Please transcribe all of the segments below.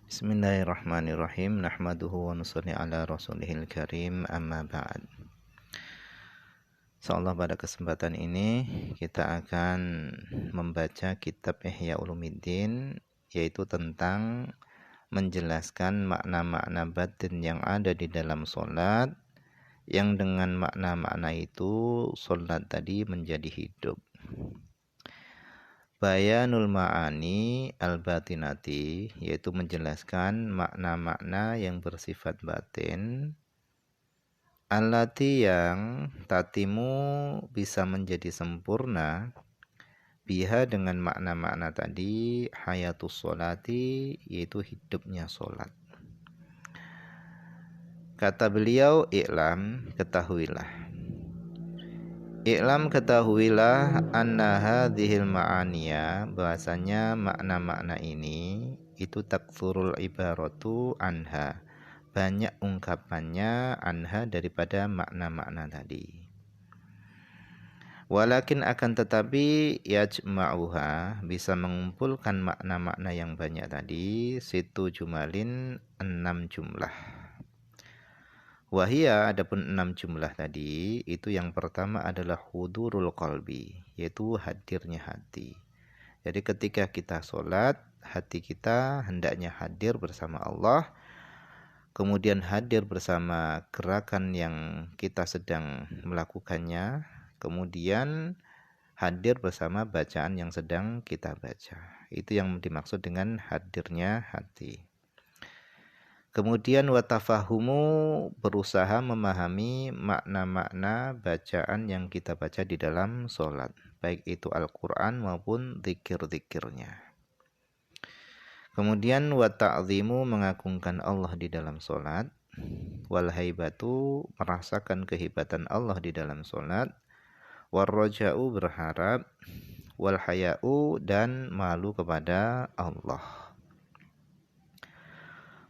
Bismillahirrahmanirrahim. Nahmaduhu wa nusalli ala rasulihil karim. Amma ba'd. Insyaallah pada kesempatan ini kita akan membaca kitab Ihya Ulumuddin, yaitu tentang menjelaskan makna-makna batin yang ada di dalam solat, yang dengan makna-makna itu solat tadi menjadi hidup. Bayanul ma'ani al-batinati, yaitu menjelaskan makna-makna yang bersifat batin, allati yang tatimu bisa menjadi sempurna, biha dengan makna-makna tadi, hayatus sholati, yaitu hidupnya solat. Kata beliau, i'lam, ketahuilah. I'lam, ketahuilah, anna hadhil ma'aniya, bahasanya makna-makna ini itu takfurul ibaratu anha, banyak ungkapannya anha daripada makna-makna tadi. Walakin akan tetapi yajma'uha, bisa mengumpulkan makna-makna yang banyak tadi, situ jumalin, 6 jumlah. Wahia, adapun 6 jumlah tadi, itu yang pertama adalah hudurul qalbi, yaitu hadirnya hati. Jadi ketika kita sholat, hati kita hendaknya hadir bersama Allah, kemudian hadir bersama gerakan yang kita sedang melakukannya, kemudian hadir bersama bacaan yang sedang kita baca. Itu yang dimaksud dengan hadirnya hati. Kemudian watafahumu, berusaha memahami makna-makna bacaan yang kita baca di dalam sholat, baik itu Al-Quran maupun zikir-zikirnya. Kemudian wata'zimu, mengagungkan Allah di dalam sholat, walhaibatu, merasakan kehebatan Allah di dalam sholat, warroja'u, berharap, walhaya'u, dan malu kepada Allah.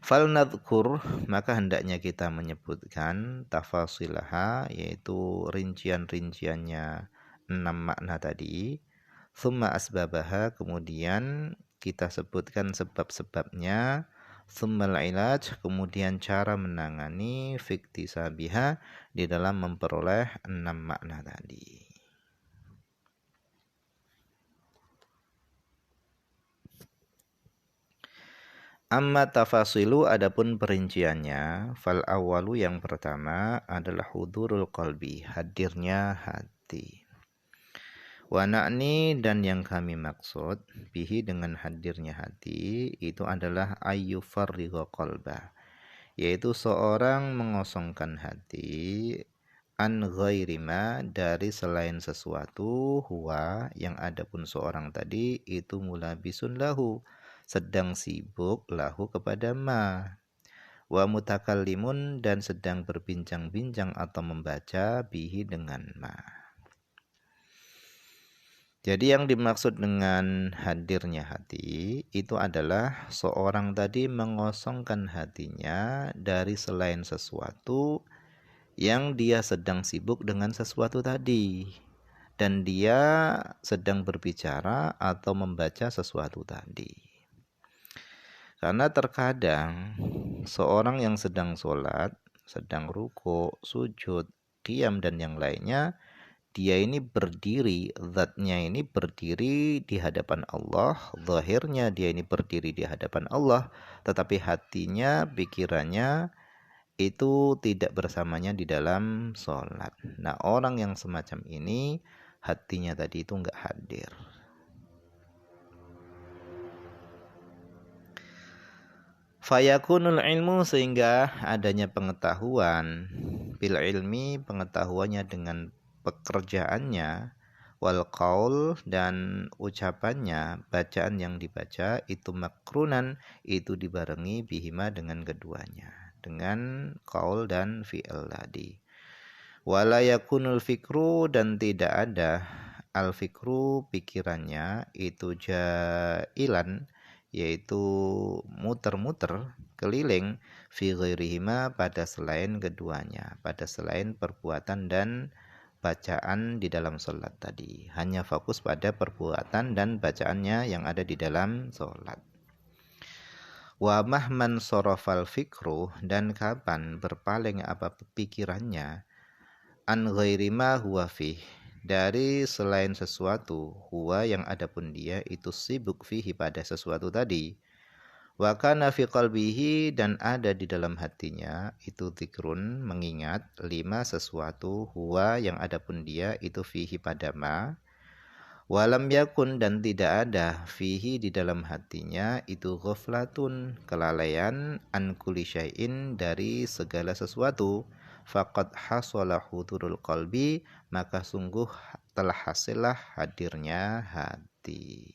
Falnadhkur, maka hendaknya kita menyebutkan tafasilaha, yaitu rincian-rinciannya 6 makna tadi. Thumma asbabaha, kemudian kita sebutkan sebab-sebabnya. Thummal ilaj, kemudian cara menangani fiktisabiha, di dalam memperoleh 6 makna tadi. Amma tafasilu, adapun perinciannya, fal awalu, yang pertama adalah hudurul qalbi, hadirnya hati. Wa na'ni, dan yang kami maksud bihi, dengan hadirnya hati, itu adalah ayyufarriqa qalbah, yaitu seorang mengosongkan hati, an ghairi ma, dari selain sesuatu, huwa, yang adapun seorang tadi itu mulabisun lahu, sedang sibuk, lahu, kepada ma, wa mutakallimun, dan sedang berbincang-bincang atau membaca, bihi, dengan ma. Jadi yang dimaksud dengan hadirnya hati itu adalah seorang tadi mengosongkan hatinya dari selain sesuatu yang dia sedang sibuk dengan sesuatu tadi, dan dia sedang berbicara atau membaca sesuatu tadi. Karena terkadang seorang yang sedang sholat, sedang ruku, sujud, qiyam, dan yang lainnya, dia ini berdiri, zatnya ini berdiri di hadapan Allah, zahirnya dia ini berdiri di hadapan Allah, tetapi hatinya, pikirannya itu tidak bersamanya di dalam sholat. Nah, orang yang semacam ini hatinya tadi itu enggak hadir. Fayakunul ilmu, sehingga adanya pengetahuan, bil ilmi, pengetahuannya dengan pekerjaannya, wal qaul, dan ucapannya, bacaan yang dibaca, itu makrunan, itu dibarengi bihima, dengan keduanya, dengan qaul dan fi'il tadi. Wala yakunul fikru, dan tidak ada al fikru, pikirannya, itu jailan, yaitu muter-muter, keliling, fi ghairihima, pada selain keduanya, pada selain perbuatan dan bacaan di dalam sholat tadi. Hanya fokus pada perbuatan dan bacaannya yang ada di dalam sholat. Wa mahman sorofal fikru, dan kapan berpaling apa pikirannya, an ghairi ma huwa fih, dari selain sesuatu, huwa yang adapun dia itu sibuk fihi pada sesuatu tadi. Wa kana fi qalbihi, dan ada di dalam hatinya itu zikrun, mengingat, lima sesuatu, huwa yang adapun dia itu fihi pada ma. Walam yakun, dan tidak ada, fihi di dalam hatinya itu ghaflatun, kelalaian, an kulli syai'in, dari segala sesuatu. Faqad hasala hudurul qalbi, maka sungguh telah hasillah hadirnya hati.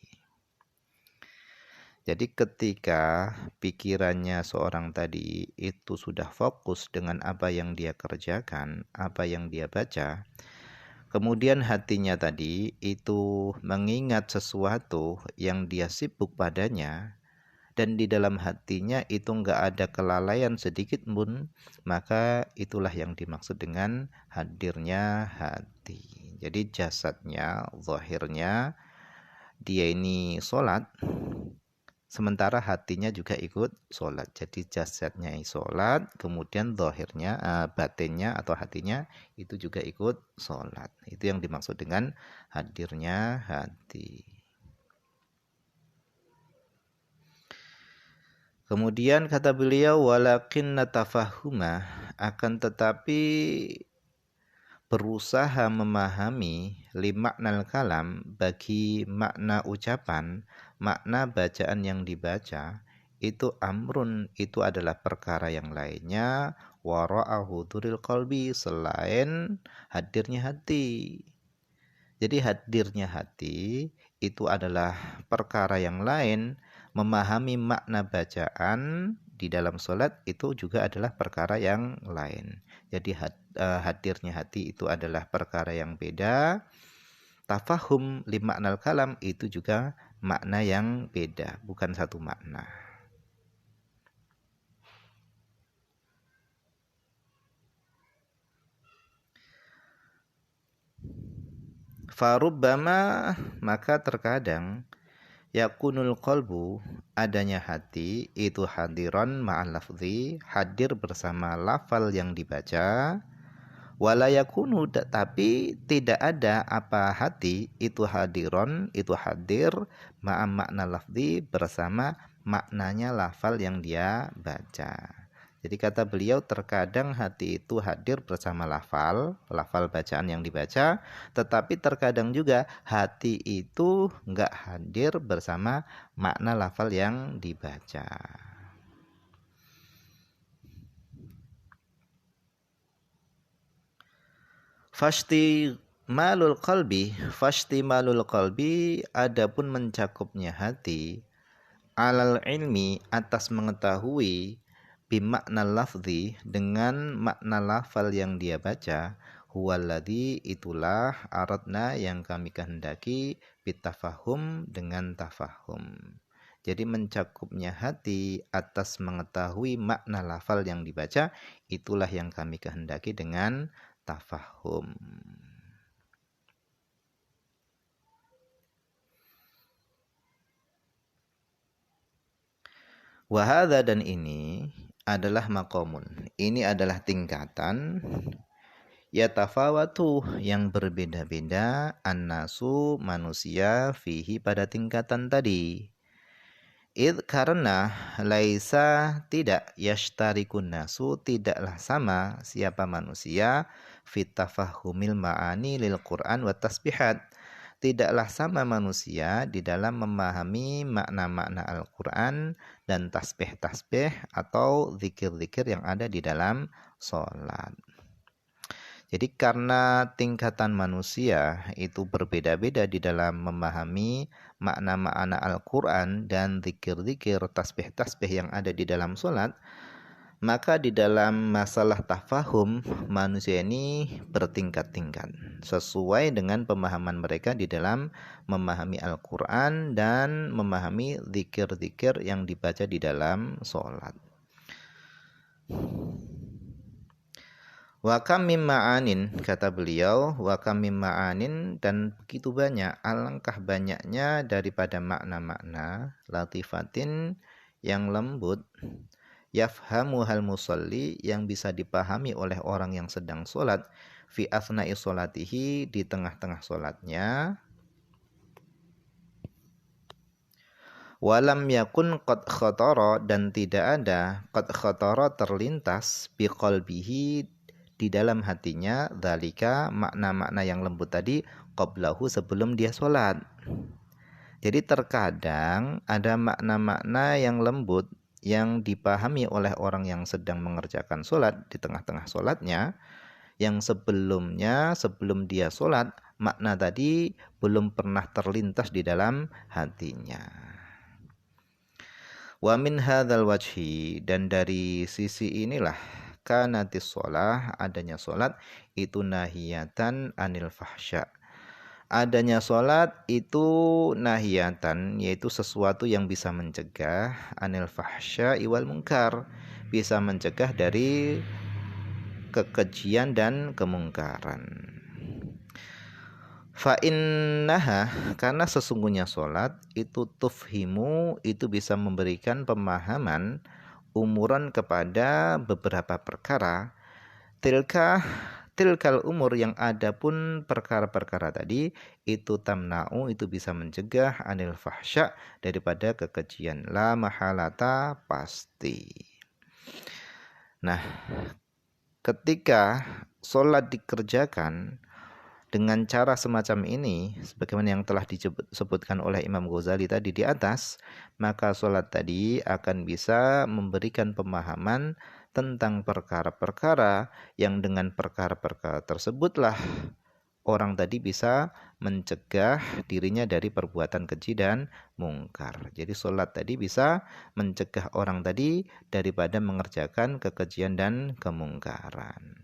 Jadi ketika pikirannya seorang tadi itu sudah fokus dengan apa yang dia kerjakan, apa yang dia baca, kemudian hatinya tadi itu mengingat sesuatu yang dia sibuk padanya, dan di dalam hatinya itu enggak ada kelalaian sedikit pun, maka itulah yang dimaksud dengan hadirnya hati. Jadi jasadnya, zahirnya, dia ini sholat, sementara hatinya juga ikut sholat. Jadi jasadnya sholat, kemudian zahirnya, batinnya atau hatinya itu juga ikut sholat. Itu yang dimaksud dengan hadirnya hati. Kemudian kata beliau, walakin natafahuma, akan tetapi berusaha memahami limaknal kalam, bagi makna ucapan, makna bacaan yang dibaca, itu amrun, itu adalah perkara yang lainnya, wara'a huduril qalbi, selain hadirnya hati. Jadi hadirnya hati itu adalah perkara yang lain, memahami makna bacaan di dalam sholat itu juga adalah perkara yang lain. Jadi hadirnya hati itu adalah perkara yang beda. Tafahum limaknal kalam itu juga makna yang beda, bukan satu makna. Farubbama, maka terkadang, yakunul qalbu, adanya hati itu hadiron ma'al lafzi, hadir bersama lafal yang dibaca. Wala yakunu, tapi tidak ada apa hati itu hadiron, itu hadir ma'a makna lafzi, bersama maknanya lafal yang dia baca. Jadi kata beliau, terkadang hati itu hadir bersama lafal bacaan yang dibaca, tetapi terkadang juga hati itu enggak hadir bersama makna lafal yang dibaca. Fasti malul qalbi, adapun mencakupnya hati, alal ilmi, atas mengetahui, bimakna lafzi, dengan makna lafal yang dia baca, huwaladzi, itulah, aradna, yang kami kehendaki, bitafahum, dengan tafahum. Jadi mencakupnya hati atas mengetahui makna lafal yang dibaca, itulah yang kami kehendaki dengan tafahum. Wahada, dan ini adalah maqamun, ini adalah tingkatan, yatafawatu, yang berbeda-beda, annasu, manusia, fihi, pada tingkatan tadi. Karena laisa, tidak, yashtarikun nasu, tidaklah sama siapa manusia, fitafahumil ma'ani lil Qur'an wa tasbihat, tidaklah sama manusia di dalam memahami makna-makna Al-Quran dan tasbih-tasbih atau zikir-zikir yang ada di dalam sholat. Jadi karena tingkatan manusia itu berbeda-beda di dalam memahami makna-makna Al-Quran dan zikir-zikir, tasbih-tasbih yang ada di dalam sholat, maka di dalam masalah tafahum, manusia ini bertingkat-tingkat sesuai dengan pemahaman mereka di dalam memahami Al-Quran dan memahami zikir-zikir yang dibaca di dalam sholat. Wa kam mim ma'anin, kata beliau, wa kam mim ma'anin, dan begitu banyak, alangkah banyaknya daripada makna-makna, latifatin, yang lembut, yafhamu hal musalli yang bisa dipahami oleh orang yang sedang sholat, fi asna'i sholatihi di tengah-tengah sholatnya, walam yakun qad khatara dan tidak ada qad khatara terlintas bi qalbihi di dalam hatinya dzalika makna-makna yang lembut tadi qablahu sebelum dia sholat. Jadi terkadang ada makna-makna yang lembut yang dipahami oleh orang yang sedang mengerjakan sholat di tengah-tengah sholatnya, yang sebelumnya sebelum dia sholat makna tadi belum pernah terlintas di dalam hatinya. Wa min hadzal wajhi dan dari sisi inilah kanatis sholah adanya sholat itu nahiyatan anil fahsya. Adanya sholat itu nahiyatan, yaitu sesuatu yang bisa mencegah anil fahsya iwal munkar, bisa mencegah dari kekejian dan kemungkaran. Fa innaha karena sesungguhnya sholat itu tufhimu itu bisa memberikan pemahaman umuran kepada beberapa perkara, tilkal umur yang ada pun perkara-perkara tadi itu tamna'u itu bisa mencegah anil fahsya daripada kekejian, la mahalata pasti. Nah, ketika sholat dikerjakan dengan cara semacam ini, sebagaimana yang telah disebutkan oleh Imam Ghazali tadi di atas, maka sholat tadi akan bisa memberikan pemahaman tentang perkara-perkara yang dengan perkara-perkara tersebutlah orang tadi bisa mencegah dirinya dari perbuatan keji dan mungkar. Jadi sholat tadi bisa mencegah orang tadi daripada mengerjakan kekejian dan kemungkaran.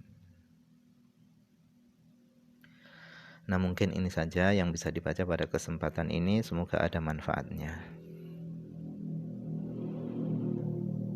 Nah, mungkin ini saja yang bisa dibaca pada kesempatan ini. Semoga ada manfaatnya.